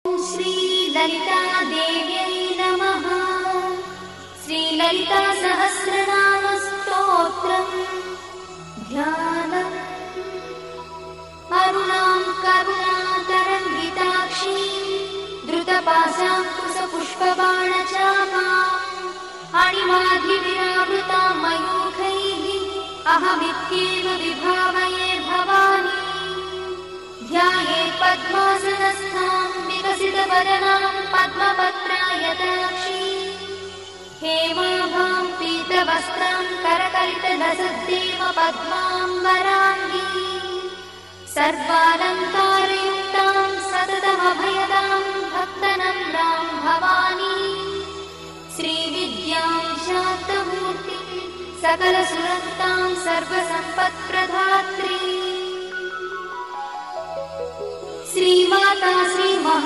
श्री ललिता देव्यै नमः। श्री ललिता सहस्रनाम स्तोत्रम् ध्यानम्। अरुणां करुणातरङ्गिताक्षीं धृतपाशाङ्कुशपुष्पबाणचापाम् अणिमाधिविरावृतां मयूखैः अहमित्येव विभावये भवानी। ध्यायेत् पद्मासनस्थां विकसितवदनां पद्मपत्रायताक्षीं हेमाभां पीतवस्त्रां करकलितलसद्देव पद्माम्बराङ्गीं सर्वालङ्कारयुक्तां सततमभयदां भक्तनम्रां भवानी। श्रीविद्यां शान्तमूर्तिं सकलसुरक्तां सर्वसम्पत्प्रदात्री श्रीमाता श्रीमहा